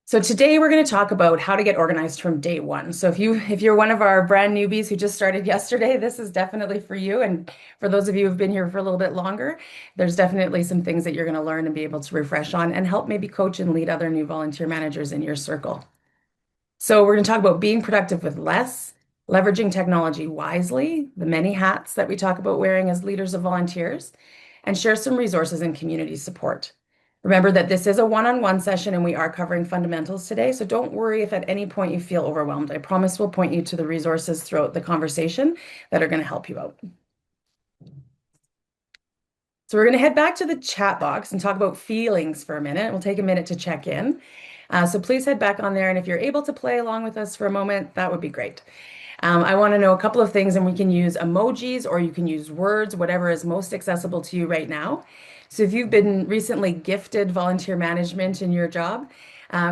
So today we're going to talk about how to get organized from day one. So if you're one of our brand newbies who just started yesterday, this is definitely for you. And for those of you who've been here for a little bit longer, there's definitely some things that you're going to learn and be able to refresh on and help maybe coach and lead other new volunteer managers in your circle. So we're going to talk about being productive with less, leveraging technology wisely, the many hats that we talk about wearing as leaders of volunteers, and share some resources and community support. Remember that this is a one-on-one session and we are covering fundamentals today, so don't worry if at any point you feel overwhelmed. I promise we'll point you to the resources throughout the conversation that are going to help you out. So we're going to head back to the chat box and talk about feelings for a minute. We'll take a minute to check in. So please head back on there, and if you're able to play along with us for a moment, that would be great. I want to know a couple of things, and we can use emojis or you can use words, whatever is most accessible to you right now. So if you've been recently gifted volunteer management in your job,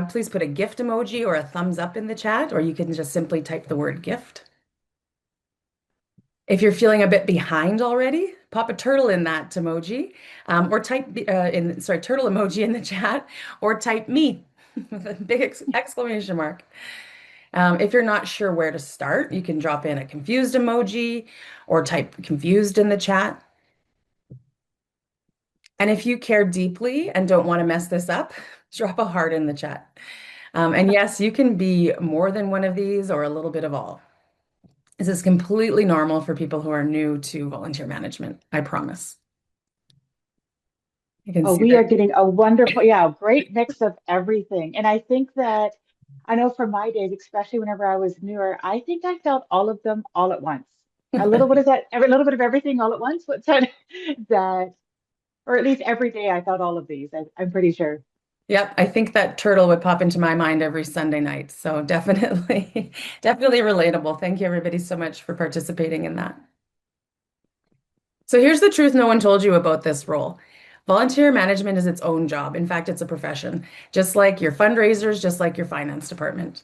please put a gift emoji or a thumbs up in the chat, or you can just simply type the word gift. If you're feeling a bit behind already, pop a turtle in that emoji, or type turtle emoji in the chat, or type me with a big exclamation mark. If you're not sure where to start, you can drop in a confused emoji or type confused in the chat. And if you care deeply and don't want to mess this up, drop a heart in the chat. And yes, you can be more than one of these or a little bit of all. This is completely normal for people who are new to volunteer management, I promise. You can Oh, see we are that. getting a wonderful, yeah, great mix of everything. And I think that I know from my days, especially whenever I was newer, I think I felt all of them all at once. A little bit of that, every little bit of everything all at once. What's that? That, or at least every day I felt all of these. I'm pretty sure. Yep, I think that turtle would pop into my mind every Sunday night. So definitely, definitely relatable. Thank you, everybody, so much for participating in that. So here's the truth no one told you about this role. Volunteer management is its own job. In fact, it's a profession, just like your fundraisers, just like your finance department.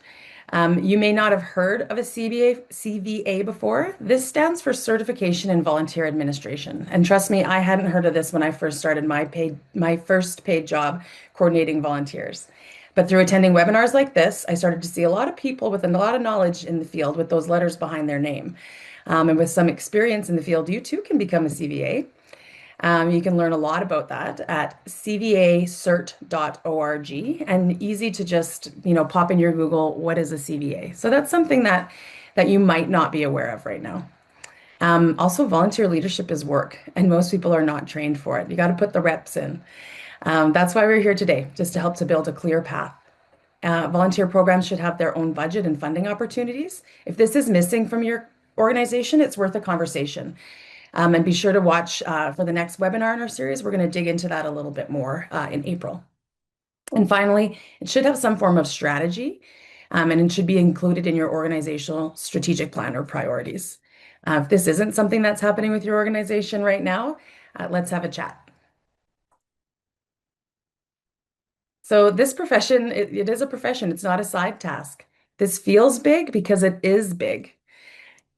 You may not have heard of a CVA before. This stands for Certification in Volunteer Administration. And trust me, I hadn't heard of this when I first started my first paid job coordinating volunteers. But through attending webinars like this, I started to see a lot of people with a lot of knowledge in the field with those letters behind their name. And with some experience in the field, you too can become a CVA. You can learn a lot about that at cvacert.org, and easy to just, pop in your Google, what is a CVA? So that's something that you might not be aware of right now. Also, volunteer leadership is work, and most people are not trained for it. You got to put the reps in. That's why we're here today, just to help to build a clear path. Volunteer programs should have their own budget and funding opportunities. If this is missing from your organization, it's worth a conversation. And be sure to watch for the next webinar in our series. We're going to dig into that a little bit more in April. And finally, it should have some form of strategy, and it should be included in your organizational strategic plan or priorities. If this isn't something that's happening with your organization right now, let's have a chat. So this profession, it is a profession. It's not a side task. This feels big because it is big.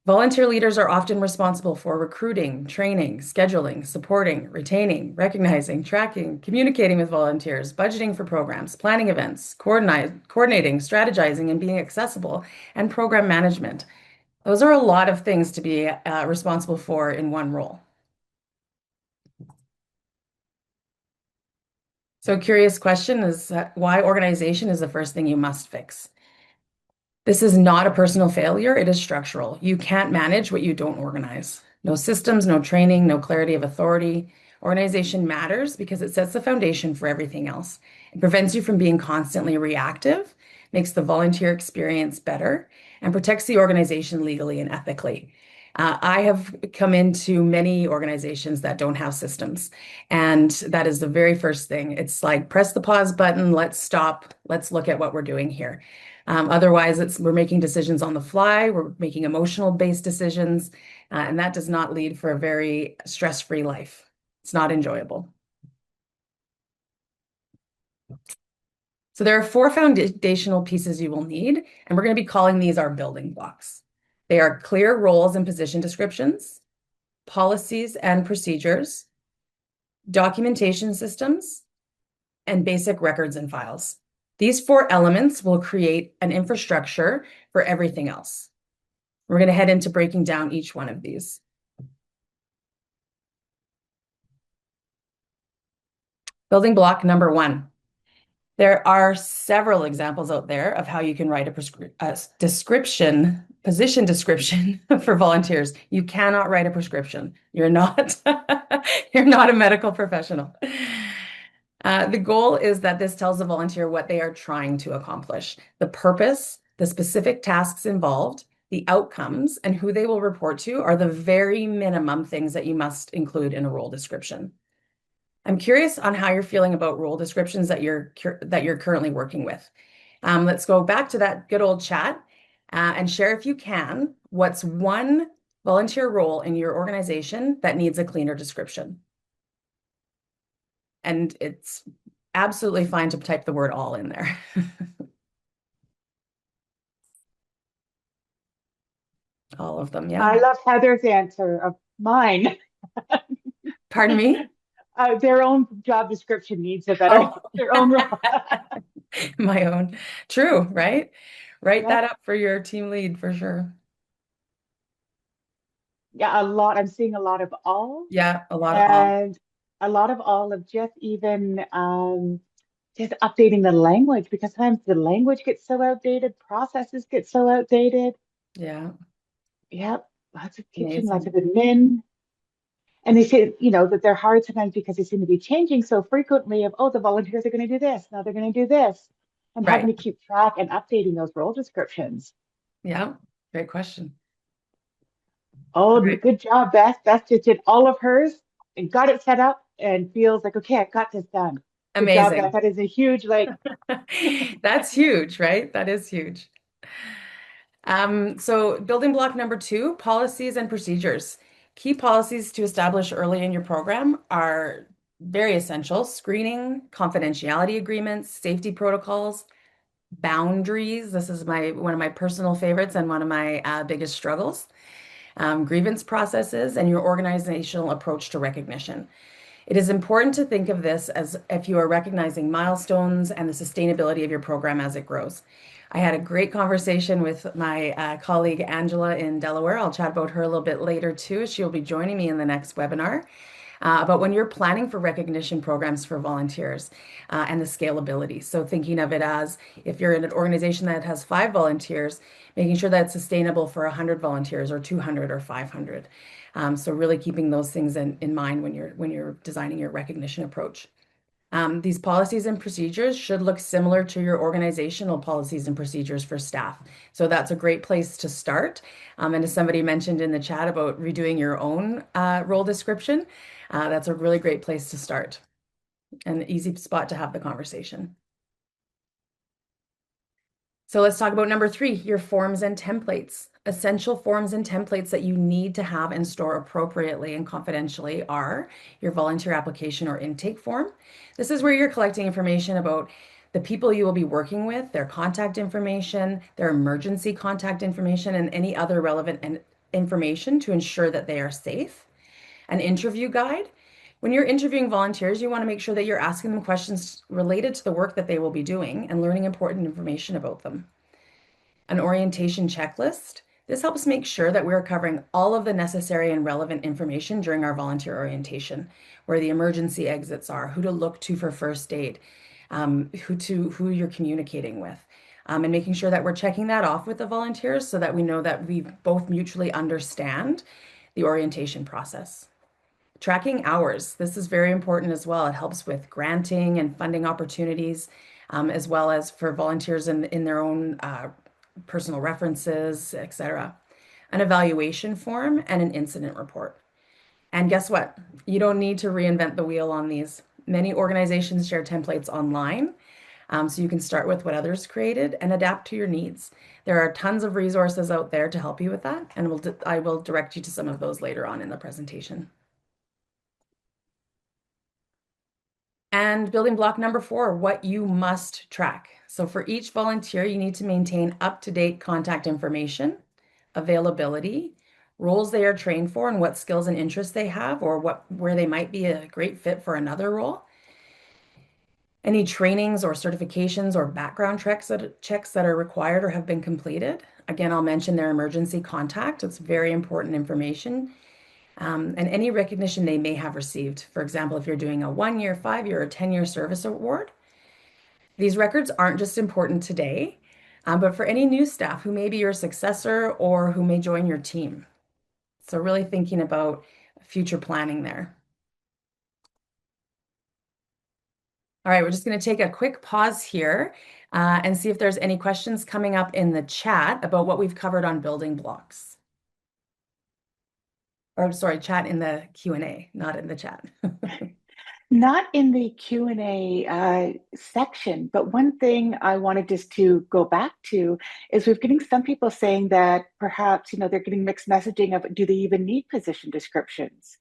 Volunteer leaders are often responsible for recruiting, training, scheduling, supporting, retaining, recognizing, tracking, communicating with volunteers, budgeting for programs, planning events, coordinating, strategizing, and being accessible, and program management. Those are a lot of things to be responsible for in one role. So, curious question is why organization is the first thing you must fix? This is not a personal failure, it is structural. You can't manage what you don't organize. No systems, no training, no clarity of authority. Organization matters because it sets the foundation for everything else. It prevents you from being constantly reactive, makes the volunteer experience better, and protects the organization legally and ethically. I have come into many organizations that don't have systems, and that is the very first thing. It's like press the pause button, let's stop, let's look at what we're doing here. Otherwise, we're making decisions on the fly, we're making emotional-based decisions, and that does not lead for a very stress-free life. It's not enjoyable. So there are four foundational pieces you will need, and we're going to be calling these our building blocks. They are clear roles and position descriptions, policies and procedures, documentation systems, and basic records and files. These four elements will create an infrastructure for everything else. We're going to head into breaking down each one of these. Building block number one. There are several examples out there of how you can write a description, position description for volunteers. You cannot write a prescription. You're not, you're not a medical professional. The goal is that this tells the volunteer what they are trying to accomplish, the purpose, the specific tasks involved, the outcomes, and who they will report to are the very minimum things that you must include in a role description. I'm curious on how you're feeling about role descriptions that you're currently working with. Let's go back to that good old chat and share, if you can, what's one volunteer role in your organization that needs a cleaner description. And it's absolutely fine to type the word all in there. All of them, yeah. I love Heather's answer of mine. Pardon me? Their own job description needs a better, Oh, their own role. my own. True, right? Write that Yep. up for your team lead for sure. Yeah, a lot. I'm seeing a lot of all Yeah, a lot of all. and a lot of all of just even just updating the language because sometimes the language gets so outdated, processes get so outdated. Yeah, Yep. Lots of kitchen, lots of amazing. admin. And they say, that they're hard sometimes because they seem to be changing so frequently of, oh, the volunteers are going to do this, now they're going to do this, and having Right. to keep track and updating those role descriptions. Yeah, great question. All Oh, right. good job, Beth. Beth just did all of hers and got it set up and feels like, okay, I got this done. Good job, Beth. Amazing. That is a huge, like, That's huge, right? That is huge. So building block number two, policies and procedures. Key policies to establish early in your program are very essential. Screening, confidentiality agreements, safety protocols, boundaries. This is one of my personal favorites and one of my biggest struggles. Grievance processes, and your organizational approach to recognition. It is important to think of this as if you are recognizing milestones and the sustainability of your program as it grows. I had a great conversation with my colleague Angela in Delaware. I'll chat about her a little bit later too. She'll be joining me in the next webinar. But when you're planning for recognition programs for volunteers and the scalability. So thinking of it as if you're in an organization that has 5 volunteers, making sure that it's sustainable for 100 volunteers or 200 or 500. So really keeping those things in mind when you're designing your recognition approach. These policies and procedures should look similar to your organizational policies and procedures for staff. So that's a great place to start. And as somebody mentioned in the chat about redoing your own role description, that's a really great place to start and an easy spot to have the conversation. So let's talk about number three, your forms and templates. Essential forms and templates that you need to have and store appropriately and confidentially are your volunteer application or intake form. This is where you're collecting information about the people you will be working with, their contact information, their emergency contact information, and any other relevant information to ensure that they are safe. An interview guide. When you're interviewing volunteers, you want to make sure that you're asking them questions related to the work that they will be doing and learning important information about them. An orientation checklist. This helps make sure that we're covering all of the necessary and relevant information during our volunteer orientation, where the emergency exits are, who to look to for first aid, who you're communicating with, and making sure that we're checking that off with the volunteers so that we know that we both mutually understand the orientation process. Tracking hours. This is very important as well. It helps with granting and funding opportunities, as well as for volunteers in their own personal references, etc. An evaluation form and an incident report. And guess what? You don't need to reinvent the wheel on these. Many organizations share templates online, so you can start with what others created and adapt to your needs. There are tons of resources out there to help you with that, and I will direct you to some of those later on in the presentation. And building block number four, what you must track. So for each volunteer, you need to maintain up-to-date contact information, availability, roles they are trained for, and what skills and interests they have, or where they might be a great fit for another role. Any trainings or certifications or background checks that are required or have been completed. Again, I'll mention their emergency contact. It's very important information. And any recognition they may have received. For example, if you're doing a 1 year, 5 year, or 10-year service award, these records aren't just important today, but for any new staff who may be your successor or who may join your team. So really thinking about future planning there. All right, we're just going to take a quick pause here and see if there's any questions coming up in the chat about what we've covered on building blocks. Or sorry, chat in the Q&A, not in the chat. Not in the Q&A section, but one thing I wanted just to go back to is we're getting some people saying that perhaps, they're getting mixed messaging of do they even need position descriptions?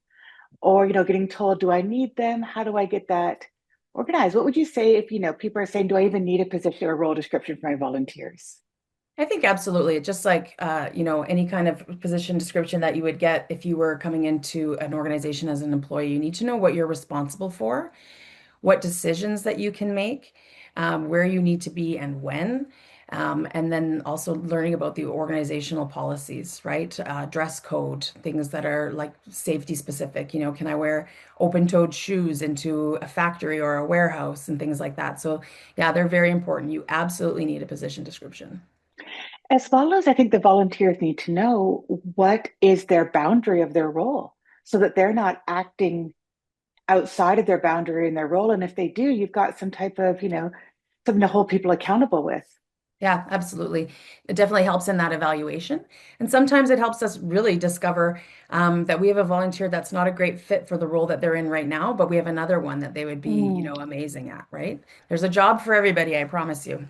Or, getting told, do I need them? How do I get that organized? What would you say if, people are saying, do I even need a position or role description for my volunteers? I think absolutely. Just like any kind of position description that you would get if you were coming into an organization as an employee, you need to know what you're responsible for, what decisions that you can make, where you need to be and when. And then also learning about the organizational policies, right? Dress code, things that are like safety specific. Can I wear open-toed shoes into a factory or a warehouse and things like that? So yeah, they're very important. You absolutely need a position description. As well as I think the volunteers need to know what is their boundary of their role so that they're not acting outside of their boundary in their role. And if they do, you've got some type of, something to hold people accountable with. Yeah, absolutely. It definitely helps in that evaluation. And sometimes it helps us really discover that we have a volunteer that's not a great fit for the role that they're in right now, but we have another one that they would be, Mm. amazing at, right? There's a job for everybody, I promise you.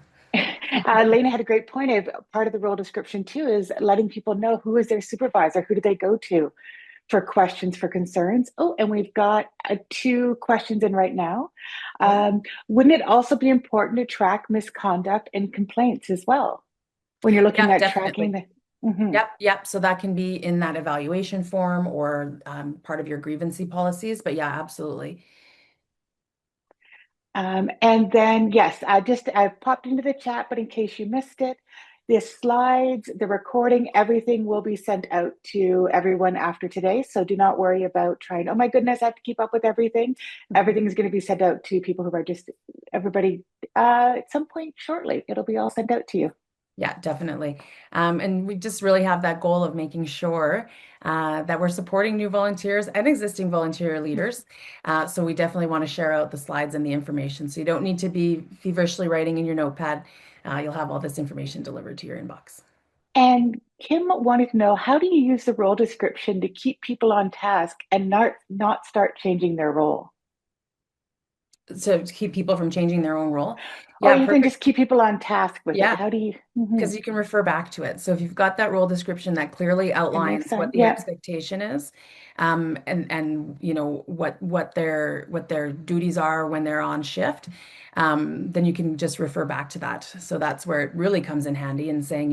Lena had a great point of part of the role description too is letting people know who is their supervisor, who do they go to for questions, for concerns. Oh, and we've got two questions in right now. Yeah. Wouldn't it also be important to track misconduct and complaints as well when you're looking Yeah, at tracking definitely. the? Mhm. Yep, yep. So that can be in that evaluation form or part of your grievancy policies. But yeah, absolutely. And then, yes, I've popped into the chat, but in case you missed it, the slides, the recording, everything will be sent out to everyone after today. So do not worry about trying, oh my goodness, I have to keep up with everything. Everything is going to be sent out to people who are just everybody at some point shortly. It'll be all sent out to you. Yeah, definitely. And we just really have that goal of making sure that we're supporting new volunteers and existing volunteer leaders. So we definitely want to share out the slides and the information. So you don't need to be feverishly writing in your notepad. You'll have all this information delivered to your inbox. And Kim wanted to know, how do you use the role description to keep people on task and not start changing their role? To keep people from changing their own role. Or Yeah, even just perfect. keep people on task with it. Yeah. How do you? Because Mhm. you can refer back to it. So if you've got that role description that clearly It makes outlines what sense. the Yeah. expectation is, and what their duties are when they're on shift, then you can just refer back to that. So that's where it really comes in handy and saying,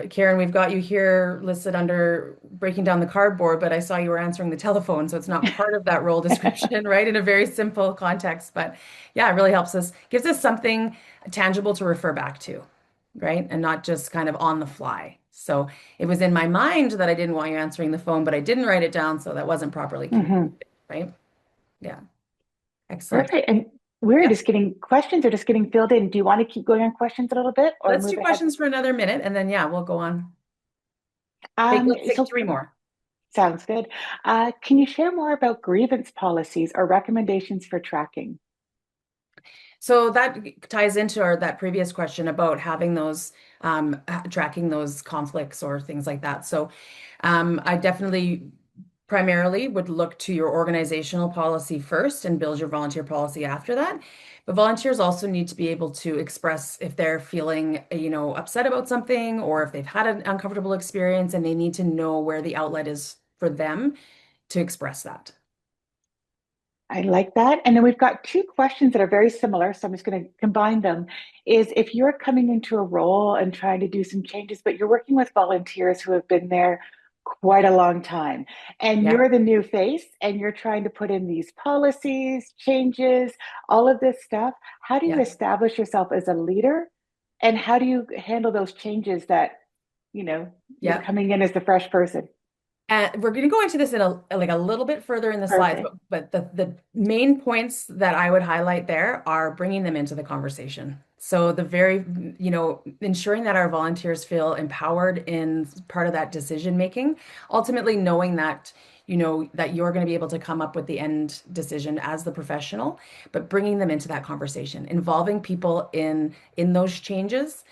Karen, we've got you here listed under breaking down the cardboard, but I saw you were answering the telephone, so it's not part of that role description, right? In a very simple context. But yeah, it really helps us, gives us something tangible to refer back to, right? And not just kind of on the fly. So it was in my mind that I didn't want you answering the phone, but I didn't write it down, so that wasn't properly communicated, Hmm. right? Yeah, excellent. Perfect. And we're Yep. just getting questions are just getting filled in. Do you want to keep going on questions a little bit or Let's move do ahead? questions for another minute, and then yeah, we'll go on. Let's take So three more. sounds good. Can you share more about grievance policies or recommendations for tracking? So that ties into that previous question about having those tracking those conflicts or things like that. So I definitely primarily would look to your organizational policy first and build your volunteer policy after that. But volunteers also need to be able to express if they're feeling, upset about something or if they've had an uncomfortable experience and they need to know where the outlet is for them to express that. I like that. And then we've got two questions that are very similar. So I'm just going to combine them. Is if you're coming into a role and trying to do some changes, but you're working with volunteers who have been there quite a long time. And Yeah. you're the new face and you're trying to put in these policies, changes, all of this stuff. How do you Yeah. establish yourself as a leader? And how do you handle those changes that, you know, you're Yeah. coming in as the fresh person? And we're going to go into this in a little bit further in the slides, Perfect. but the main points that I would highlight there are bringing them into the conversation. So the very, ensuring that our volunteers feel empowered in part of that decision making, ultimately knowing that, that you're going to be able to come up with the end decision as the professional, but bringing them into that conversation, involving people in those changes,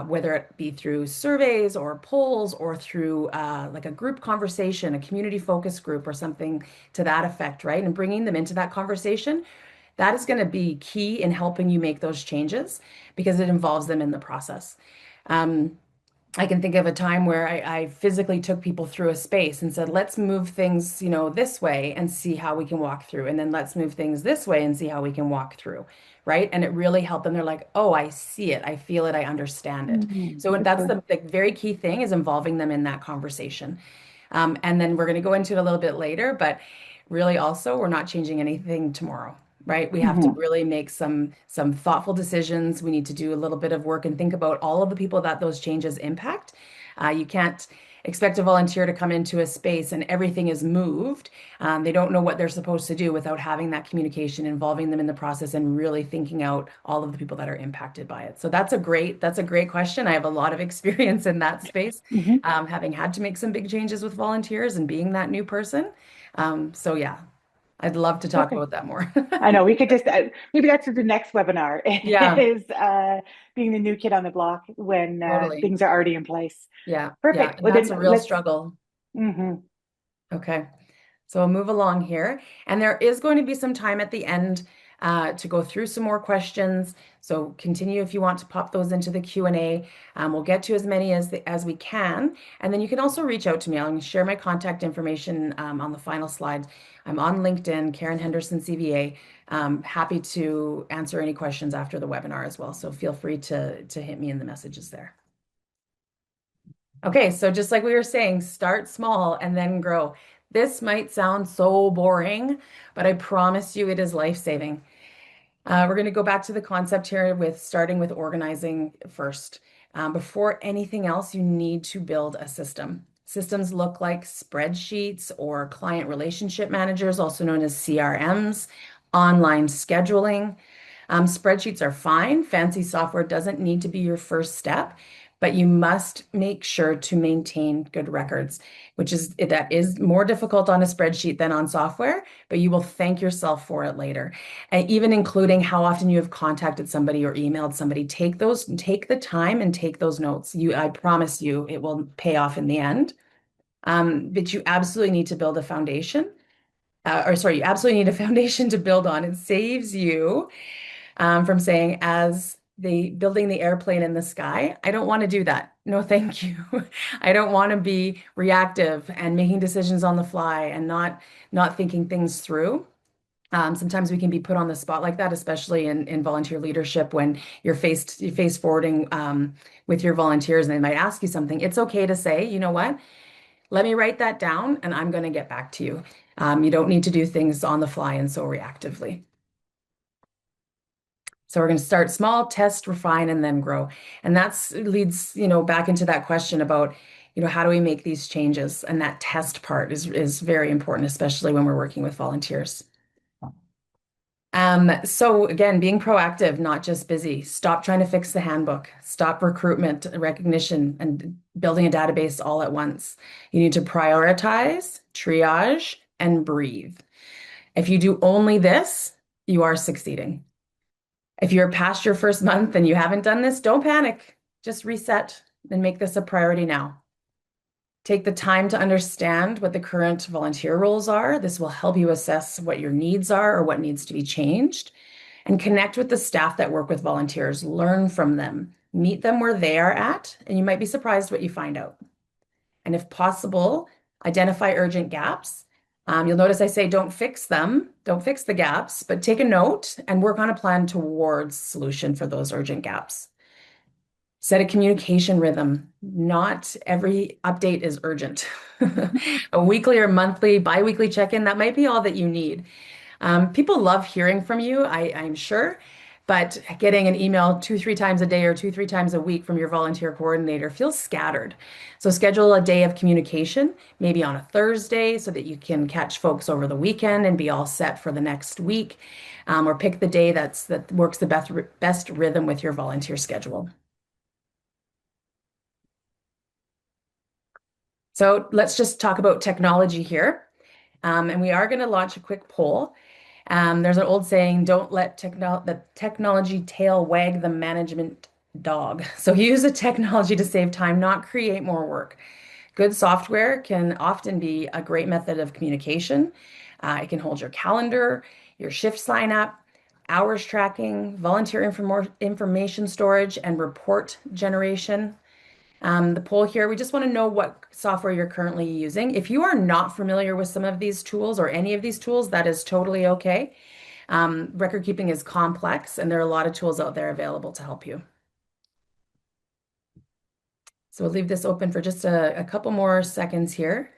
whether it be through surveys or polls or through like a group conversation, a community focus group or something to that effect, right? And bringing them into that conversation, that is going to be key in helping you make those changes because it involves them in the process. Um, I can think of a time where I physically took people through a space and said, let's move things, this way and see how we can walk through. And then let's move things this way and see how we can walk through. Right. And it really helped them. They're like, oh, I see it. I feel it. I understand it. So that's Super. the very key thing is involving them in that conversation. And then we're going to go into it a little bit later, but really also we're not changing anything tomorrow, right? We have to Mhm. really make some thoughtful decisions. We need to do a little bit of work and think about all of the people that those changes impact. You can't expect a volunteer to come into a space and everything is moved. They don't know what they're supposed to do without having that communication, involving them in the process, and really thinking out all of the people that are impacted by it. So that's a great question. I have a lot of experience in that space, Mhm. having had to make some big changes with volunteers and being that new person. So yeah, I'd love to talk Perfect. about that more. I know we could just maybe that's the next webinar Yeah, is being the new kid on the block when totally. things are already in place. Yeah, yeah, Perfect. and Well, that's then a real let's. struggle. Mhm. Okay. So we'll move along here. And there is going to be some time at the end to go through some more questions. So continue if you want to pop those into the Q&A. We'll get to as many as we can. And then you can also reach out to me. I'll share my contact information on the final slide. I'm on LinkedIn, Karin Henderson, CVA. Happy to answer any questions after the webinar as well. So feel free to hit me in the messages there. Okay, so just like we were saying, start small and then grow. This might sound so boring, but I promise you it is life-saving. We're going to go back to the concept here with starting with organizing first. Before anything else, you need to build a system. Systems look like spreadsheets or client relationship managers, also known as CRMs, online scheduling. Spreadsheets are fine. Fancy software doesn't need to be your first step, but you must make sure to maintain good records, which is that is more difficult on a spreadsheet than on software, but you will thank yourself for it later. And even including how often you have contacted somebody or emailed somebody, take the time and take those notes. I promise you, it will pay off in the end. But you absolutely need to build a foundation. Or sorry, you absolutely need a foundation to build on. It saves you from saying, as the building the airplane in the sky, I don't want to do that. No, thank you. I don't want to be reactive and making decisions on the fly and not thinking things through. Sometimes we can be put on the spot like that, especially in volunteer leadership when you're face forwarding with your volunteers and they might ask you something. It's okay to say, you know what? Let me write that down and I'm going to get back to you. You don't need to do things on the fly and so reactively. So we're going to start small, test, refine, and then grow. And that's leads, back into that question about, how do we make these changes? And that test part is very important, especially when we're working with volunteers. So again, being proactive, not just busy. Stop trying to fix the handbook. Stop recruitment, recognition, and building a database all at once. You need to prioritize, triage, and breathe. If you do only this, you are succeeding. If you're past your first month and you haven't done this, don't panic. Just reset and make this a priority now. Take the time to understand what the current volunteer roles are. This will help you assess what your needs are or what needs to be changed. And connect with the staff that work with volunteers. Learn from them. Meet them where they are at, and you might be surprised what you find out. And if possible, identify urgent gaps. You'll notice I say don't fix them, don't fix the gaps, but take a note and work on a plan towards solution for those urgent gaps. Set a communication rhythm. Not every update is urgent. A weekly or monthly, bi-weekly check-in, that might be all that you need. People love hearing from you, I'm sure, but getting an email two, three times a day or two, three times a week from your volunteer coordinator feels scattered. So schedule a day of communication, maybe on a Thursday, so that you can catch folks over the weekend and be all set for the next week. Or pick the day that works the best rhythm with your volunteer schedule. So let's just talk about technology here. And we are going to launch a quick poll. There's an old saying, don't let the technology tail wag the management dog. So use the technology to save time, not create more work. Good software can often be a great method of communication. It can hold your calendar, your shift sign up, hours tracking, volunteer information storage, and report generation. The poll here, we just want to know what software you're currently using. If you are not familiar with some of these tools or any of these tools, that is totally okay. Record keeping is complex, and there are a lot of tools out there available to help you. So we'll leave this open for just a couple more seconds here.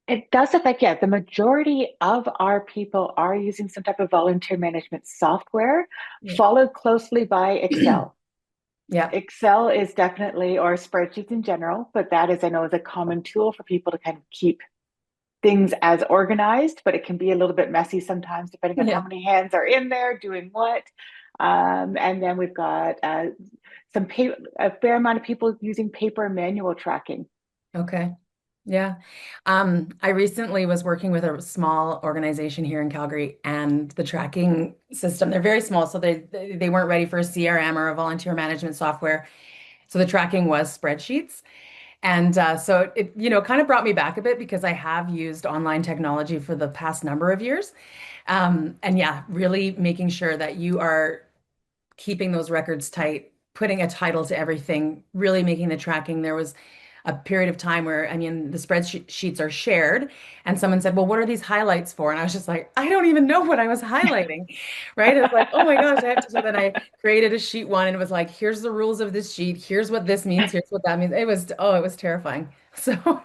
It does affect, yeah, the majority of our people are using some type of volunteer management software, Yeah. followed closely by Excel. Yeah. Excel is definitely, or spreadsheets in general, but that is, I know, is a common tool for people to kind of keep things as organized, but it can be a little bit messy sometimes, depending on how Yeah. many hands are in there doing what. And then we've got a fair amount of people using paper manual tracking. Okay. Yeah. I recently was working with a small organization here in Calgary, and the tracking system, they're very small, so they weren't ready for a CRM or a volunteer management software. So the tracking was spreadsheets. And so it kind of brought me back a bit because I have used online technology for the past number of years. And yeah, really making sure that you are keeping those records tight, putting a title to everything, really making the tracking. There was a period of time where, I mean, the spreadsheets are shared, and someone said, "Well, what are these highlights for?" And I was just like, "I don't even know what I was highlighting." Right? It's like, "Oh my gosh, I have to." So then I created a sheet one and it was like, "Here's the rules of this sheet. Here's what this means. Here's what that means." It was terrifying. So,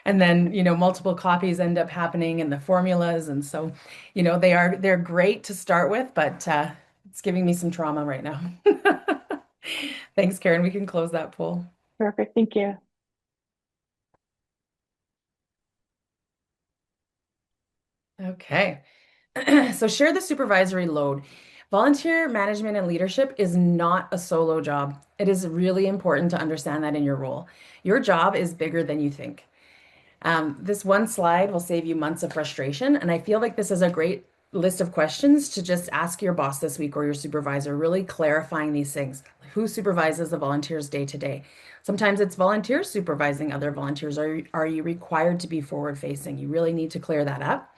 and then, multiple copies end up happening in the formulas. And so, they're great to start with, but it's giving me some trauma right now. Thanks, Karen. We can close that poll. Perfect, thank you. Okay. So share the supervisory load. Volunteer management and leadership is not a solo job. It is really important to understand that in your role. Your job is bigger than you think. This one slide will save you months of frustration, and I feel like this is a great list of questions to just ask your boss this week or your supervisor, really clarifying these things. Who supervises the volunteers day to day? Sometimes it's volunteers supervising other volunteers. Are you required to be forward facing? You really need to clear that up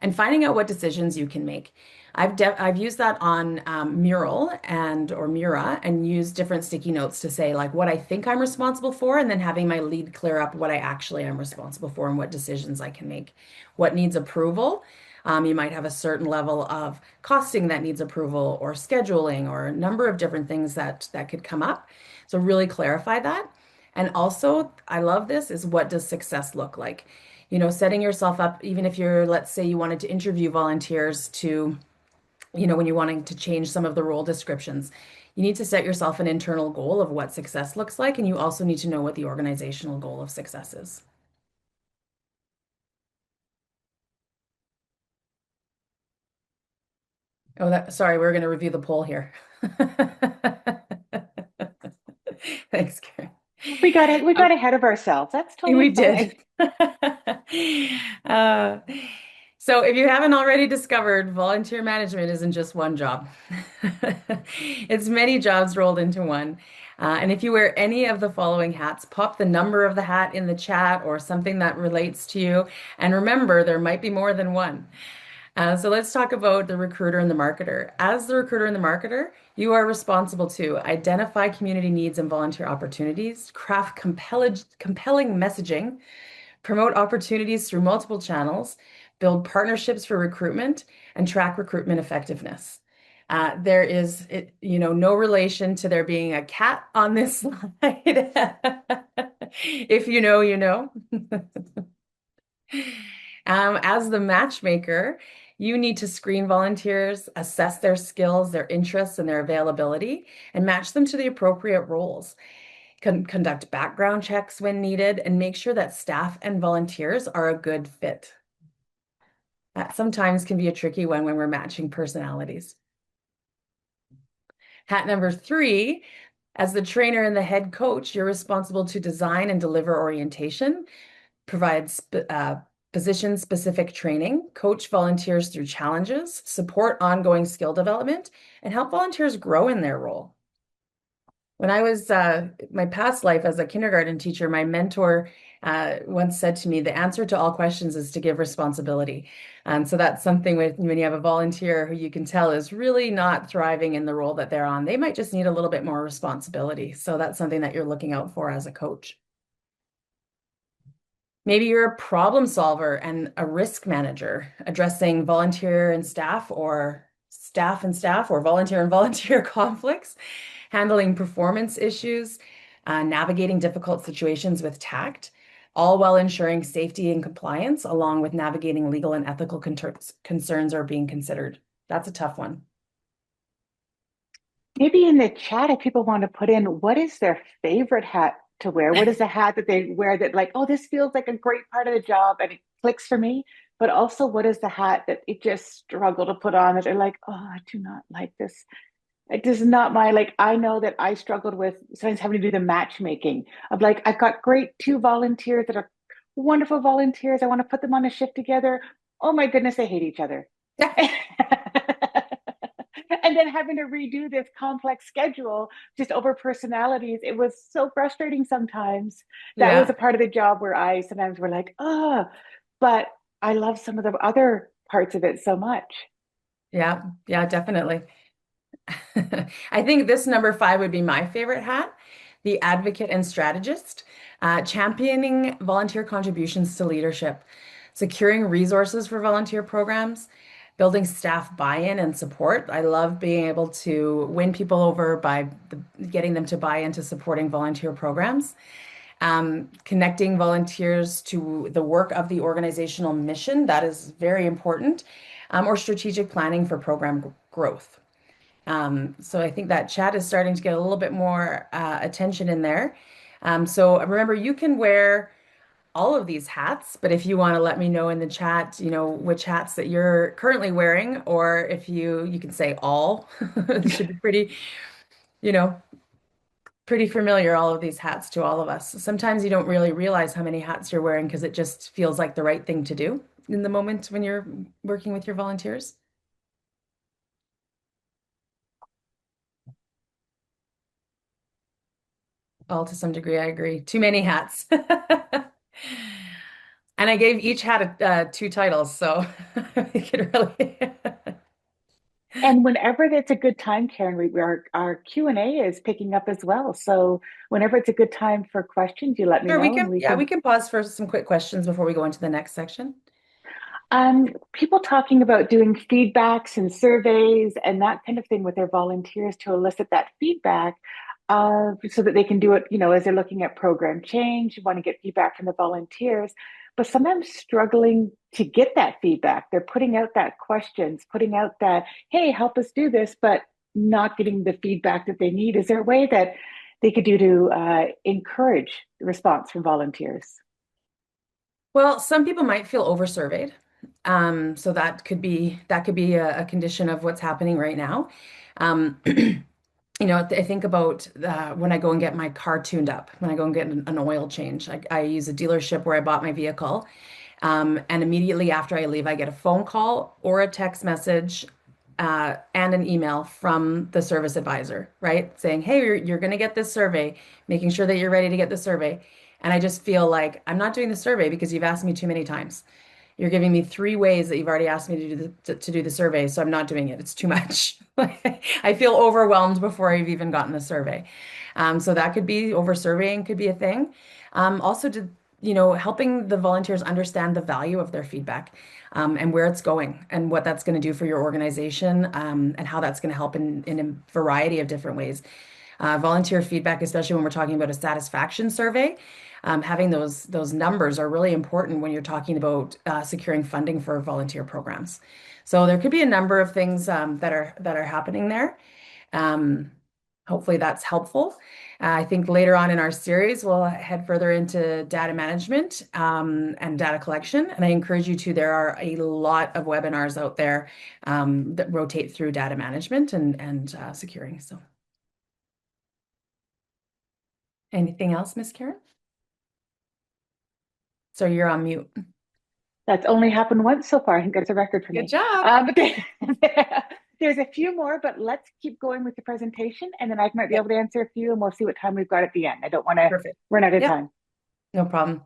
and finding out what decisions you can make. I've used that on Mural or Mura and used different sticky notes to say like what I think I'm responsible for, and then having my lead clear up what I actually am responsible for and what decisions I can make. What needs approval? You might have a certain level of costing that needs approval, or scheduling, or a number of different things that could come up. So really clarify that. And also, I love this, is what does success look like? Setting yourself up, even if let's say you wanted to interview volunteers to, when you're wanting to change some of the role descriptions, you need to set yourself an internal goal of what success looks like. And you also need to know what the organizational goal of success is. Sorry, we're going to review the poll here. Thanks, Karen. We got ahead of ourselves. That's totally We fine. did. Uh, so if you haven't already discovered, volunteer management isn't just one job. It's many jobs rolled into one. And if you wear any of the following hats, pop the number of the hat in the chat or something that relates to you. And remember, there might be more than one. So let's talk about the recruiter and the marketer. As the recruiter and the marketer, you are responsible to identify community needs and volunteer opportunities, craft compelling messaging, promote opportunities through multiple channels, build partnerships for recruitment, and track recruitment effectiveness. There is, no relation to there being a cat on this slide. If you know, you know. As the matchmaker, you need to screen volunteers, assess their skills, their interests, and their availability, and match them to the appropriate roles. Conduct background checks when needed, and make sure that staff and volunteers are a good fit. That sometimes can be a tricky one when we're matching personalities. Hat number 3, as the trainer and the head coach, you're responsible to design and deliver orientation, provide position-specific training, coach volunteers through challenges, support ongoing skill development, and help volunteers grow in their role. When I was my past life as a kindergarten teacher, my mentor once said to me, the answer to all questions is to give responsibility. And so that's something when you have a volunteer who you can tell is really not thriving in the role that they're on. They might just need a little bit more responsibility. So that's something that you're looking out for as a coach. Maybe you're a problem solver and a risk manager, addressing volunteer and staff or volunteer and volunteer conflicts, handling performance issues, navigating difficult situations with tact, all while ensuring safety and compliance, along with navigating legal and ethical concerns are being considered. That's a tough one. Maybe in the chat, if people want to put in what is their favorite hat to wear? What is the hat that they wear that, like, oh, this feels like a great part of the job and it clicks for me? But also, what is the hat that it just struggle to put on that they're like, oh, I do not like this. It is not my, like, I know that I struggled with sometimes having to do the matchmaking of like, I've got great 2 volunteers that are wonderful volunteers. I want to put them on a shift together. Oh my goodness, they hate each other. And then having to redo this complex schedule just over personalities, it was so frustrating sometimes. That was Yeah, a part of the job where I sometimes were like, oh, but I love some of the other parts of it so much. yeah, yeah, definitely. I think this number 5 would be my favorite hat, the advocate and strategist, championing volunteer contributions to leadership, securing resources for volunteer programs, building staff buy-in and support. I love being able to win people over by getting them to buy into supporting volunteer programs, connecting volunteers to the work of the organizational mission. That is very important, or strategic planning for program growth. So I think that chat is starting to get a little bit more attention in there. So remember, you can wear all of these hats, but if you want to let me know in the chat, which hats that you're currently wearing, or if you can say all. It should be you know, pretty familiar, all of these hats to all of us. Sometimes you don't really realize how many hats you're wearing because it just feels like the right thing to do in the moment when you're working with your volunteers. All to some degree, I agree. Too many hats. And I gave each hat 2 titles, so we could really. And whenever it's a good time, Karen, our Q&A is picking up as well. So whenever it's a good time for questions, you let me Sure, we know and can, we yeah, we can. can pause for some quick questions before we go into the next section. People talking about doing feedbacks and surveys and that kind of thing with their volunteers to elicit that feedback, so that they can do it, as they're looking at program change, you want to get feedback from the volunteers, but sometimes struggling to get that feedback. They're putting out that questions, putting out that, hey, help us do this, but not getting the feedback that they need. Is there a way that they could do to encourage the response from volunteers? Well, some people might feel oversurveyed. So that could be a condition of what's happening right now. Um, I think about when I go and get my car tuned up, when I go and get an oil change. I use a dealership where I bought my vehicle. And immediately after I leave, I get a phone call or a text message and an email from the service advisor, right? Saying, hey, you're going to get this survey, making sure that you're ready to get the survey. And I just feel like I'm not doing the survey because you've asked me too many times. You're giving me 3 ways that you've already asked me to do the survey, so I'm not doing it. It's too much. I feel overwhelmed before I've even gotten the survey. So that could be over surveying could be a thing. Also, helping the volunteers understand the value of their feedback. and where it's going and what that's going to do for your organization, and how that's going to help in a variety of different ways. Volunteer feedback, especially when we're talking about a satisfaction survey, having those numbers are really important when you're talking about securing funding for volunteer programs. So there could be a number of things that are happening there. Um, Hopefully that's helpful. I think later on in our series, we'll head further into data management and data collection. And I encourage you to, there are a lot of webinars out there that rotate through data management and securing. So anything else, Miss Karen? So you're on mute. That's only happened once so far. I think that's a record for Good me. job. There's a few more, but let's keep going with the presentation, and then I might be Yeah, able to answer a few, and we'll see what time we've got at the end. I don't want to perfect. run out of Yep, time. no problem.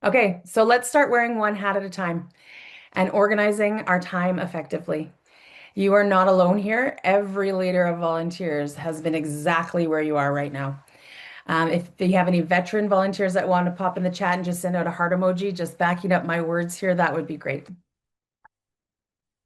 Okay, so let's start wearing one hat at a time and organizing our time effectively. You are not alone here. Every leader of volunteers has been exactly where you are right now. If you have any veteran volunteers that want to pop in the chat and just send out a heart emoji, just backing up my words here, that would be great.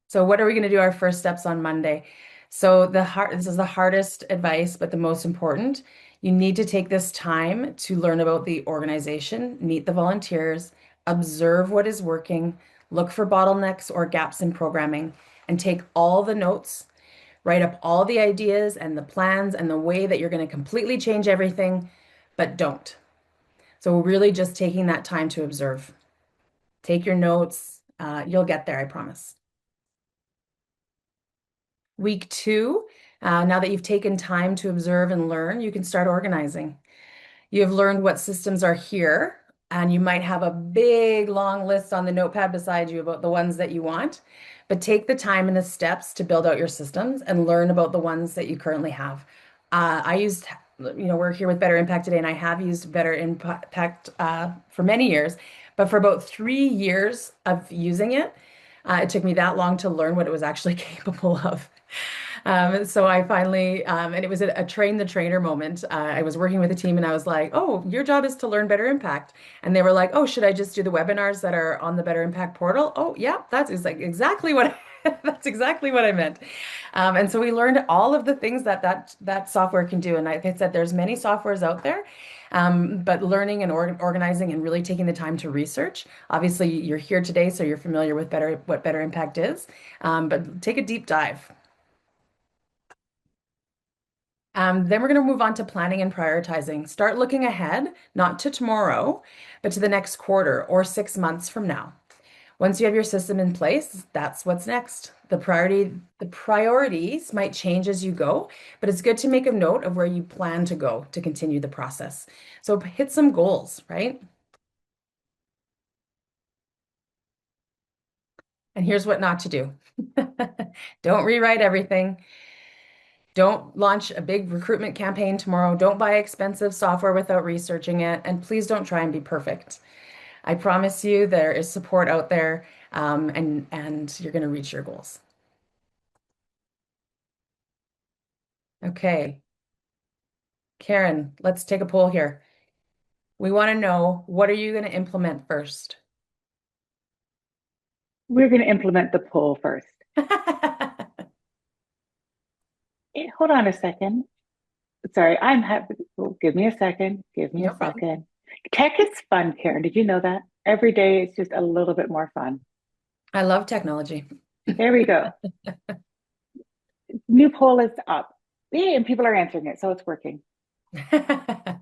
So what are we going to do our first steps on Monday? So this is the hardest advice, but the most important. You need to take this time to learn about the organization, meet the volunteers, observe what is working, look for bottlenecks or gaps in programming, and take all the notes, write up all the ideas and the plans and the way that you're going to completely change everything, but don't. So really just taking that time to observe. Take your notes. You'll get there, I promise. Week two, now that you've taken time to observe and learn, you can start organizing. You have learned what systems are here, and you might have a big long list on the notepad beside you about the ones that you want, but take the time and the steps to build out your systems and learn about the ones that you currently have. I used, we're here with Better Impact today, and I have used Better Impact for many years, but for about 3 years of using it, it took me that long to learn what it was actually capable of. So I finally, and it was a train the trainer moment. I was working with a team and I was like, oh, your job is to learn Better Impact. And they were like, oh, should I just do the webinars that are on the Better Impact portal? Oh, yeah, like exactly what that's exactly what I meant. And so we learned all of the things that software can do. And like I said, there's many softwares out there. But learning and organizing and really taking the time to research. Obviously, you're here today, so you're familiar with what Better Impact is. But take a deep dive. Then we're going to move on to planning and prioritizing. Start looking ahead, not to tomorrow, but to the next quarter or 6 months from now. Once you have your system in place, that's what's next. The priorities might change as you go, but it's good to make a note of where you plan to go to continue the process. So hit some goals, right? And here's what not to do. Don't rewrite everything. Don't launch a big recruitment campaign tomorrow. Don't buy expensive software without researching it. And please don't try and be perfect. I promise you there is support out there, and you're going to reach your goals. Okay, Karen, let's take a poll here. We want to know, what are you going to implement first? We're going to implement the poll first. Hold on a second. Sorry, I'm happy. Oh, give me a second. Give me a No problem. second. Tech is fun, Karen. Did you know that? Every day it's just a little bit more fun. I love technology. There we go. New poll is up. Yay, and people are answering it, so it's working. There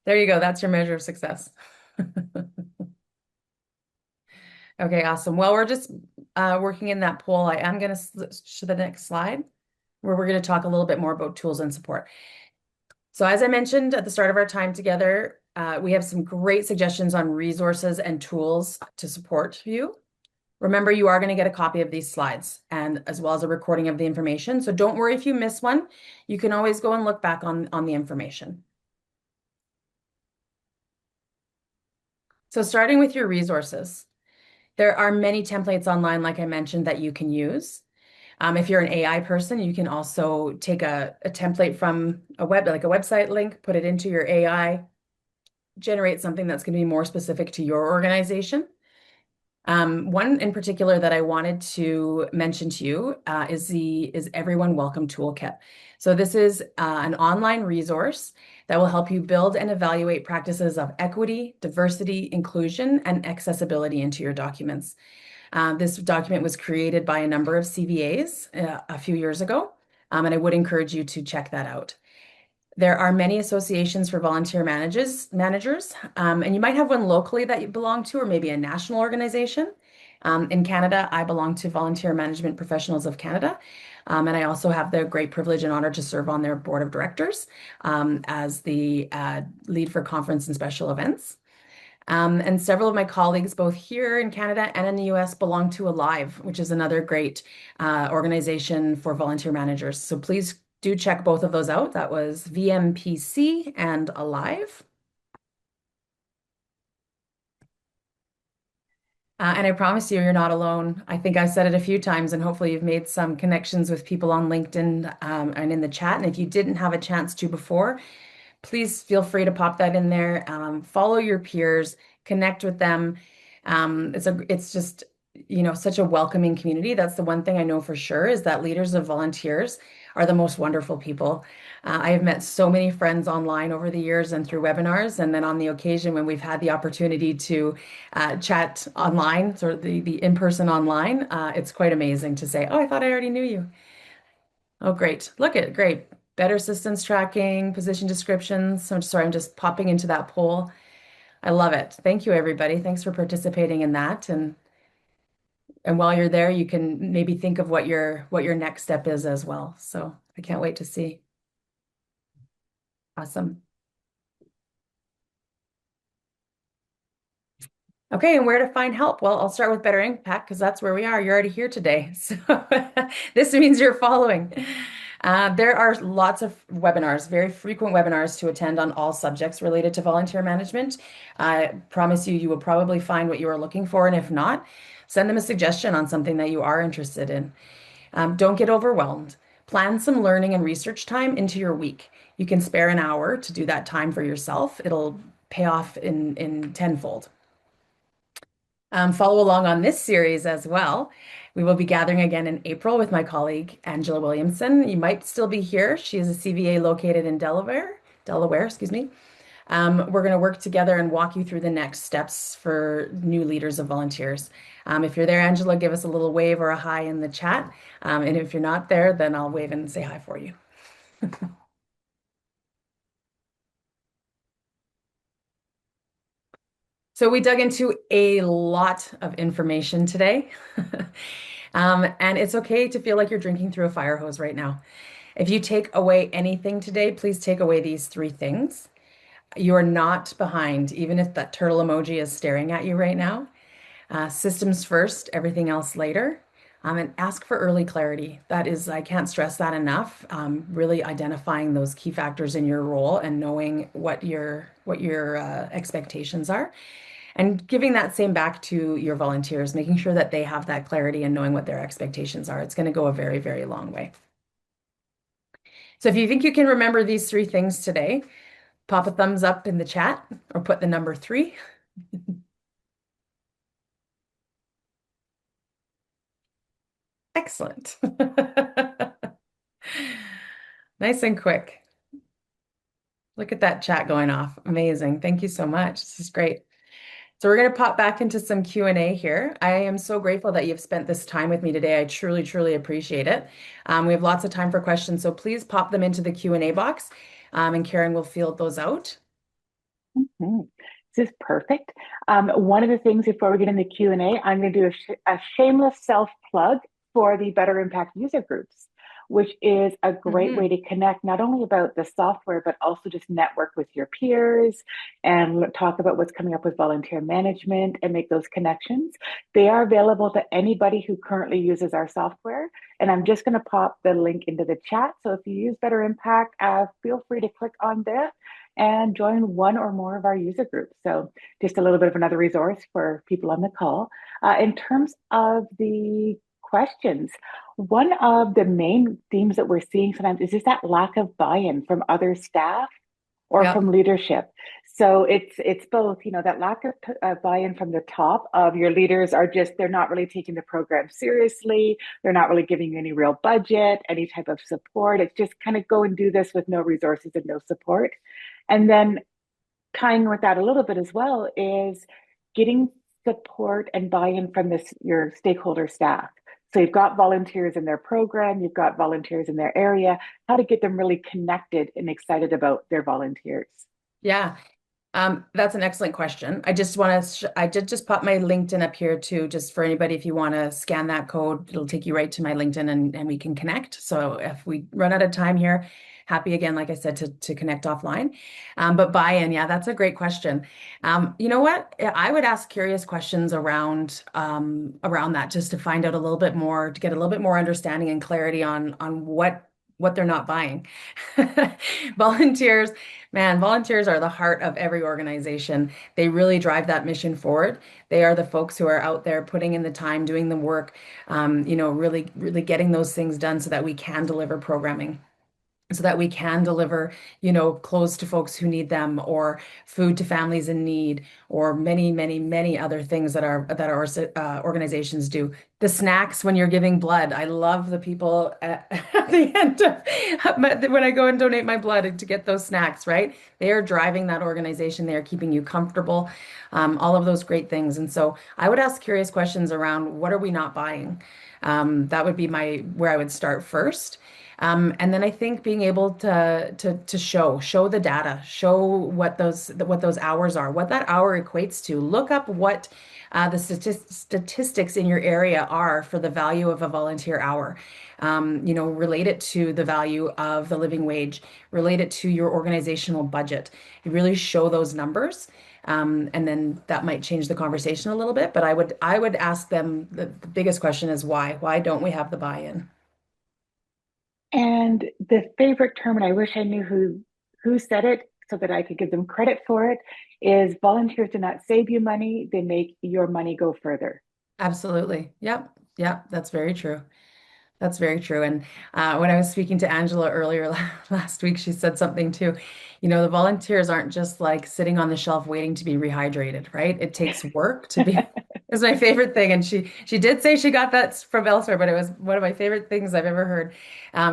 you go. That's your measure of success. Okay, awesome. Well, we're just working in that poll. I am going to show the next slide where we're going to talk a little bit more about tools and support. So as I mentioned at the start of our time together, we have some great suggestions on resources and tools to support you. Remember, you are going to get a copy of these slides and as well as a recording of the information. So don't worry if you miss one. You can always go and look back on the information. So starting with your resources, there are many templates online, like I mentioned, that you can use. If you're an AI person, you can also take a template from like a website link, put it into your AI, generate something that's going to be more specific to your organization. One in particular that I wanted to mention to you is Everyone Welcome Toolkit. So this is an online resource that will help you build and evaluate practices of equity, diversity, inclusion, and accessibility into your documents. This document was created by a number of CVAs a few years ago, and I would encourage you to check that out. There are many associations for volunteer managers, and you might have one locally that you belong to, or maybe a national organization. In Canada, I belong to Volunteer Management Professionals of Canada, and I also have the great privilege and honor to serve on their board of directors as the lead for conference and special events. And several of my colleagues, both here in Canada and in the US, belong to Alive, which is another great organization for volunteer managers. So please do check both of those out. That was VMPC and Alive. And I promise you, you're not alone. I think I've said it a few times, and hopefully you've made some connections with people on LinkedIn and in the chat. And if you didn't have a chance to before, please feel free to pop that in there. Follow your peers, connect with them. It's just, such a welcoming community. That's the one thing I know for sure is that leaders of volunteers are the most wonderful people. I have met so many friends online over the years and through webinars, and then on the occasion when we've had the opportunity to chat online, sort of the in-person online, it's quite amazing to say, "Oh, I thought I already knew you." Oh, great. Look at great. Better systems tracking, position descriptions. So sorry, I'm just popping into that poll. I love it. Thank you, everybody. Thanks for participating in that. And while you're there, you can maybe think of what your next step is as well. So I can't wait to see. Awesome. Okay, and where to find help? Well, I'll start with Better Impact because that's where we are. You're already here today. So this means you're following. There are lots of webinars, very frequent webinars to attend on all subjects related to volunteer management. I promise you, you will probably find what you are looking for. And if not, send them a suggestion on something that you are interested in. Don't get overwhelmed. Plan some learning and research time into your week. You can spare an hour to do that time for yourself. It'll pay off in tenfold. Follow along on this series as well. We will be gathering again in April with my colleague Angela Williamson. You might still be here. She is a CVA located in Delaware, excuse me. We're going to work together and walk you through the next steps for new leaders of volunteers. If you're there, Angela, give us a little wave or a hi in the chat. And if you're not there, then I'll wave and say hi for you. So we dug into a lot of information today. And it's okay to feel like you're drinking through a fire hose right now. If you take away anything today, please take away these three things. You are not behind, even if that turtle emoji is staring at you right now. Systems first, everything else later. And ask for early clarity. That is, I can't stress that enough. Really identifying those key factors in your role and knowing what your expectations are, and giving that same back to your volunteers, making sure that they have that clarity and knowing what their expectations are. It's going to go a very, very long way. So if you think you can remember these three things today, pop a thumbs up in the chat or put the number 3. Excellent. Nice and quick. Look at that chat going off. Amazing. Thank you so much. This is great. So we're going to pop back into some Q&A here. I am so grateful that you've spent this time with me today. I truly, truly appreciate it. We have lots of time for questions, so please pop them into the Q&A box, and Karin will field those out. Mhm. This is perfect. One of the things before we get into Q&A, I'm going to do a shameless self-plug for the Better Impact user groups, which is a great way to connect not only about the software, but also just network with your peers and talk about what's coming up with volunteer management and make those connections. They are available to anybody who currently uses our software. And I'm just going to pop the link into the chat. So if you use Better Impact, feel free to click on that and join one or more of our user groups. So just a little bit of another resource for people on the call. In terms of the questions, one of the main themes that we're seeing sometimes is just that lack of buy-in from other staff or Yeah. from leadership. So it's both, that lack of buy-in from the top of your leaders are just they're not really taking the program seriously. They're not really giving you any real budget, any type of support. It's just kind of go and do this with no resources and no support. And then tying with that a little bit as well is getting support and buy-in from your stakeholder staff. So you've got volunteers in their program, you've got volunteers in their area, how to get them really connected and excited about their volunteers. Yeah. That's an excellent question. I just want to, I did just pop my LinkedIn up here too, just for anybody, if you want to scan that code, it'll take you right to my LinkedIn and we can connect. So if we run out of time here, happy again, like I said, to connect offline. But buy-in, yeah, that's a great question. You know what? I would ask curious questions around that just to find out a little bit more, to get a little bit more understanding and clarity on what they're not buying. Volunteers. Man, volunteers are the heart of every organization. They really drive that mission forward. They are the folks who are out there putting in the time, doing the work, really, really getting those things done so that we can deliver programming, so that we can deliver, clothes to folks who need them, or food to families in need, or many, many, many other things that our organizations do. The snacks when you're giving blood. I love the people at the end of when I go and donate my blood to get those snacks, right? They are driving that organization. They are keeping you comfortable, all of those great things. And so I would ask curious questions around what are we not buying? That would be where I would start first. And then I think being able to show the data, show what those hours are, what that hour equates to. Look up what the statistics in your area are for the value of a volunteer hour. Relate it to the value of the living wage, relate it to your organizational budget. You really show those numbers. And then that might change the conversation a little bit, but I would ask them the biggest question is why? Why don't we have the buy-in? And the favorite term, and I wish I knew who said it so that I could give them credit for it, is volunteers do not save you money, they make your money go further. Absolutely. Yep. Yep. That's very true. That's very true. And when I was speaking to Angela earlier last week, she said something too. The volunteers aren't just like sitting on the shelf waiting to be rehydrated, right? It takes work to be. Is my favorite thing, and she did say she got that from elsewhere, but it was one of my favorite things I've ever heard,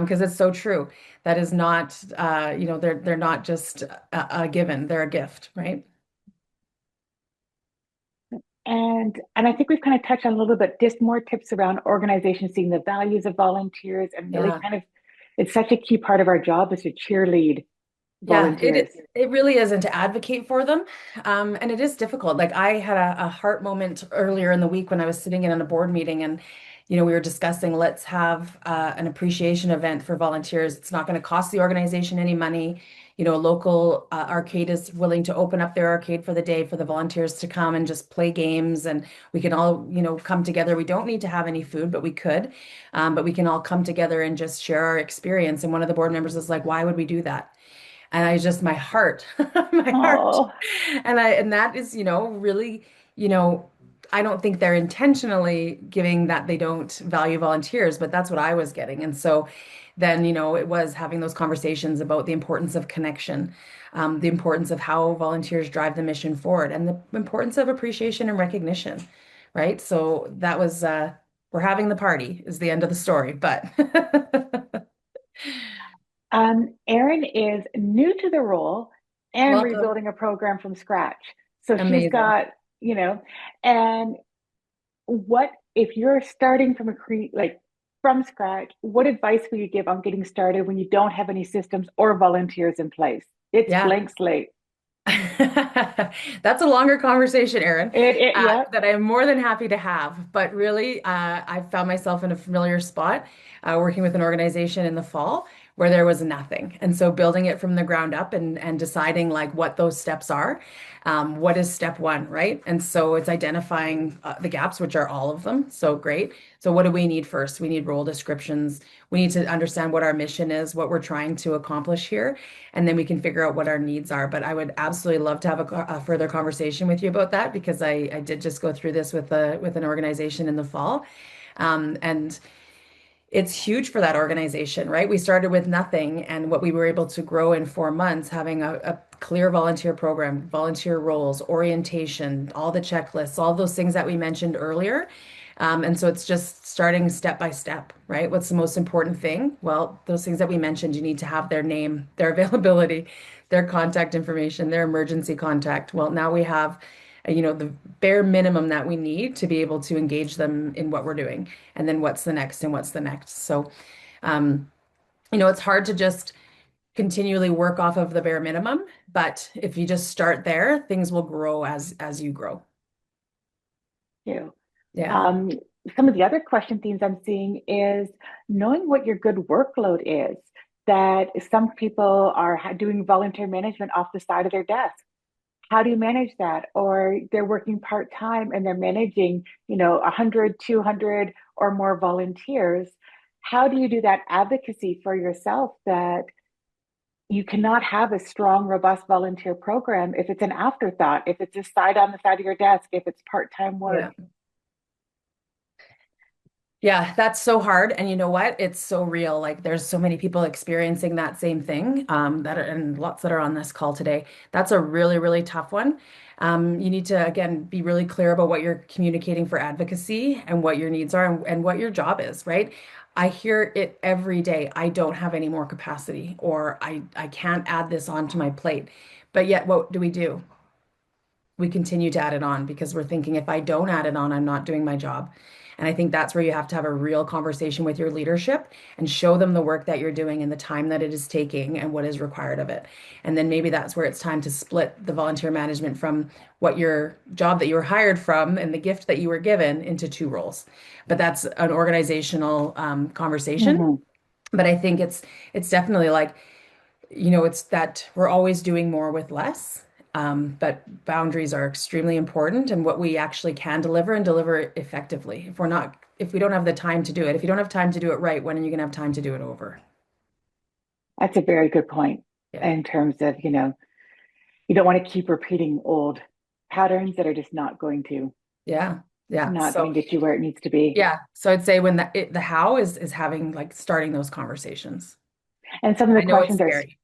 because it's so true. That is not, they're not just a given; they're a gift, right? And I think we've kind of touched on a little bit, just more tips around organizations seeing the values of volunteers and really Yeah. kind of it's such a key part of our job is to cheerlead Yeah, volunteers. it really is, and to advocate for them. And it is difficult. Like I had a heart moment earlier in the week when I was sitting in a board meeting and we were discussing let's have an appreciation event for volunteers. It's not going to cost the organization any money. A local arcade is willing to open up their arcade for the day for the volunteers to come and just play games, and we can all, come together. We don't need to have any food, but we could. But we can all come together and just share our experience. And one of the board members was like, "Why would we do that?" And I just my heart, my heart. Oh, And that is, really, you know, I don't think they're intentionally giving that they don't value volunteers, but that's what I was getting. And so then, it was having those conversations about the importance of connection, the importance of how volunteers drive the mission forward, and the importance of appreciation and recognition, right? So that was we're having the party is the end of the story, but Erin is new to the role and welcome. rebuilding a program from scratch. So she's Amazing. got, and what if you're starting from from scratch, what advice will you give on getting started when you don't have any systems or volunteers in place? It's Yeah. blank slate. That's a longer conversation, Erin, Yeah. that I'm more than happy to have. But really, I found myself in a familiar spot working with an organization in the fall where there was nothing. And so building it from the ground up and deciding like what those steps are. What is step one, right? And so it's identifying the gaps, which are all of them. So great. So what do we need first? We need role descriptions. We need to understand what our mission is, what we're trying to accomplish here, and then we can figure out what our needs are. But I would absolutely love to have a further conversation with you about that because I did just go through this with an organization in the fall. And It's huge for that organization, right? We started with nothing, and what we were able to grow in 4 months, having a clear volunteer program, volunteer roles, orientation, all the checklists, all those things that we mentioned earlier. And so it's just starting step by step, right? What's the most important thing? Well, those things that we mentioned, you need to have their name, their availability, their contact information, their emergency contact. Well, now we have, the bare minimum that we need to be able to engage them in what we're doing. And then what's the next and what's the next. So, um, it's hard to just continually work off of the bare minimum, but if you just start there, things will grow as you grow. You. Yeah. Um, some of the other question themes I'm seeing is knowing what your good workload is. That some people are doing volunteer management off the side of their desk. How do you manage that? Or they're working part-time and they're managing, 100, 200 or more volunteers. How do you do that advocacy for yourself that you cannot have a strong, robust volunteer program if it's an afterthought, if it's a side on the side of your desk, if it's part-time work? Yeah. Yeah, that's so hard. And you know what? It's so real. Like there's so many people experiencing that same thing, and lots that are on this call today. That's a really, really tough one. You need to, again, be really clear about what you're communicating for advocacy and what your needs are and what your job is, right? I hear it every day. I don't have any more capacity, or I can't add this onto my plate. But yet, what do? We continue to add it on because we're thinking if I don't add it on, I'm not doing my job. And I think that's where you have to have a real conversation with your leadership and show them the work that you're doing and the time that it is taking and what is required of it. And then maybe that's where it's time to split the volunteer management from what your job that you were hired from and the gift that you were given into two roles. But that's an organizational conversation. Mm-hmm. But I think it's definitely like it's that we're always doing more with less. But boundaries are extremely important and what we actually can deliver and deliver effectively. If we don't have the time to do it, if you don't have time to do it right, when are you going to have time to do it over? That's a very good point Yeah. in terms of, you don't want to keep repeating old patterns that are just Yeah. Yeah. not So going to get you where it needs to be. yeah. So I'd say when the how is having like starting those conversations. And some of the I know it's questions scary.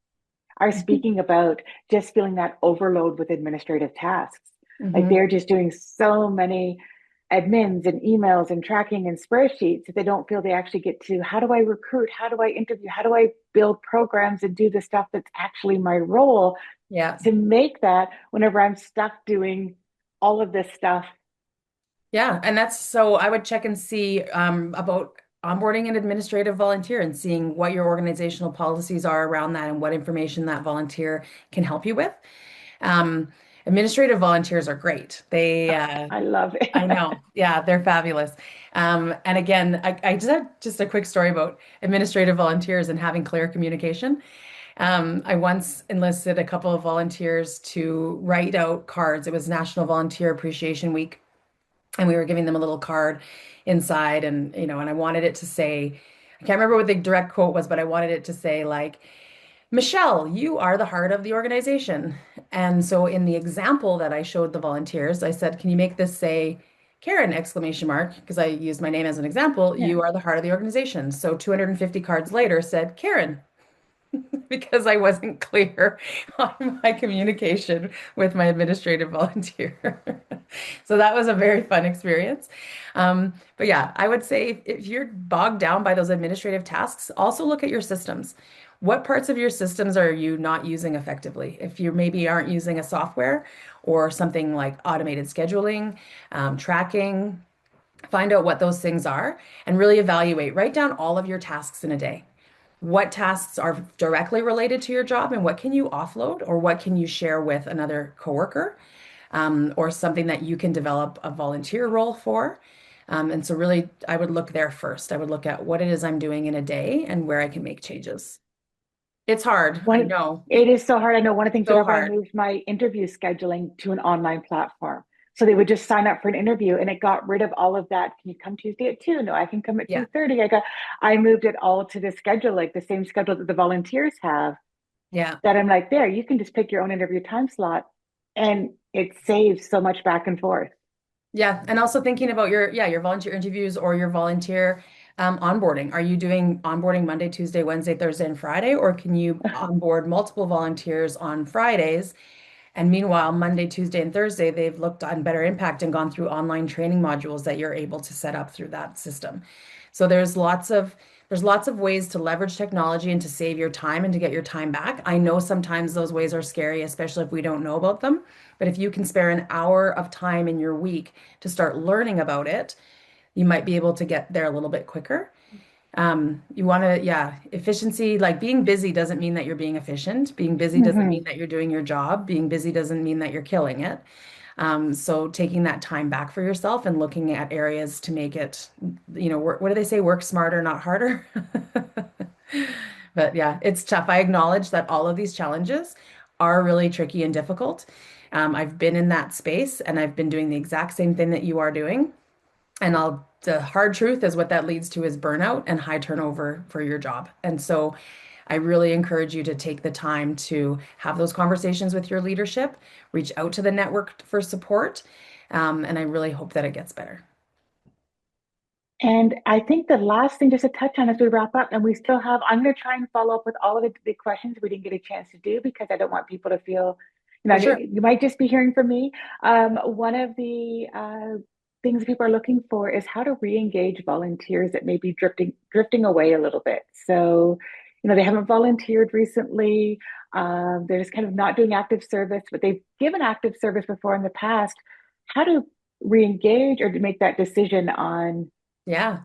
are speaking about just feeling that overload with administrative tasks. Like Hmm. they're just doing so many admins and emails and tracking and spreadsheets that they don't feel they actually get to how do I recruit? How do I interview? How do I build programs and do the stuff that's actually my role Yeah. to make that whenever I'm stuck doing all of this stuff. Yeah, and that's so I would check and see about onboarding an administrative volunteer and seeing what your organizational policies are around that and what information that volunteer can help you with. Um, Administrative volunteers are great. I love I it. know, yeah, they're fabulous. And again, I just had just a quick story about administrative volunteers and having clear communication. I once enlisted a couple of volunteers to write out cards. It was National Volunteer Appreciation Week and we were giving them a little card inside and I wanted it to say I can't remember what the direct quote was, but I wanted it to say like, Michelle, you are the heart of the organization. And so in the example that I showed the volunteers, I said, can you make this say Karin exclamation mark because I used my name as an example, Yeah. you are the heart of the organization. So 250 cards later said Karin because I wasn't clear on my communication with my administrative volunteer. So that was a very fun experience. But yeah, I would say if you're bogged down by those administrative tasks, also look at your systems. What parts of your systems are you not using effectively? If you maybe aren't using a software or something like automated scheduling, tracking, find out what those things are and really evaluate. Write down all of your tasks in a day. What tasks are directly related to your job and what can you offload or what can you share with another coworker or something that you can develop a volunteer role for. And so really, I would look there first. I would look at what it is I'm doing in a day and where I can make changes. It's hard, I One, know. it is so hard. I know one of the things So whenever I hard. moved my interview scheduling to an online platform. So they would just sign up for an interview and it got rid of all of that. Can you come Tuesday at 2? No, I can come at Yeah. 2:30. I moved it all to the schedule, like the same schedule that the volunteers have, Yeah. that I'm like, there, you can just pick your own interview time slot. And it saves so much back and forth. Yeah, and also thinking about your volunteer interviews or your volunteer Onboarding. Are you doing onboarding Monday, Tuesday, Wednesday, Thursday, and Friday, or can you onboard multiple volunteers on Fridays? And meanwhile, Monday, Tuesday, and Thursday, they've looked on Better Impact and gone through online training modules that you're able to set up through that system. So there's lots of ways to leverage technology and to save your time and to get your time back. I know sometimes those ways are scary, especially if we don't know about them. But if you can spare an hour of time in your week to start learning about it, you might be able to get there a little bit quicker. You want to, yeah, efficiency, like being busy doesn't mean that you're being efficient. Being busy doesn't mean Hmm. that you're doing your job. Being busy doesn't mean that you're killing it. So taking that time back for yourself and looking at areas to make it, what do they say? Work smarter, not harder. But yeah, it's tough. I acknowledge that all of these challenges are really tricky and difficult. I've been in that space and I've been doing the exact same thing that you are doing. And the hard truth is what that leads to is burnout and high turnover for your job. And so I really encourage you to take the time to have those conversations with your leadership, reach out to the network for support. And I really hope that it gets better. And I think the last thing just to touch on as we wrap up, and we still have, I'm going to try and follow up with all of the questions we didn't get a chance to do because I don't want people to feel, For sure. you might just be hearing from me. One of the things people are looking for is how to re-engage volunteers that may be drifting away a little bit. So, they haven't volunteered recently. They're just kind of not doing active service, but they've given active service before in the past. How to re-engage or to make that decision on. Yeah.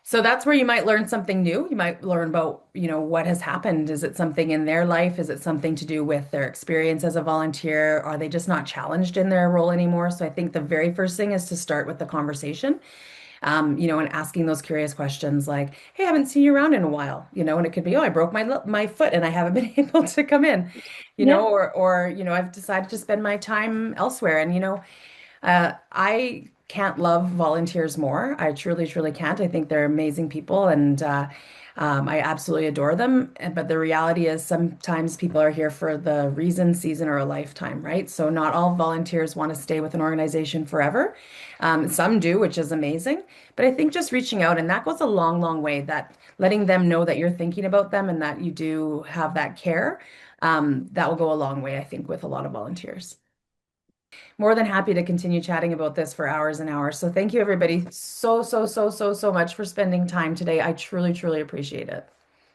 So that's where you might learn something new. You might learn about, what has happened. Is it something in their life? Is it something to do with their experience as a volunteer? Are they just not challenged in their role anymore? So I think the very first thing is to start with the conversation, and asking those curious questions like, "Hey, I haven't seen you around in a while," and it could be, "Oh, I broke my foot and I haven't been able to come in," Yeah. or I've decided to spend my time elsewhere, and I can't love volunteers more. I truly, truly can't. I think they're amazing people and I absolutely adore them. But the reality is sometimes people are here for the reason, season, or a lifetime, right? So not all volunteers want to stay with an organization forever. Some do, which is amazing. But I think just reaching out, and that goes a long, long way, that letting them know that you're thinking about them and that you do have that care, that will go a long way, I think, with a lot of volunteers. More than happy to continue chatting about this for hours and hours. So thank you, everybody, so, so, so, so, so much for spending time today. I truly, truly appreciate it.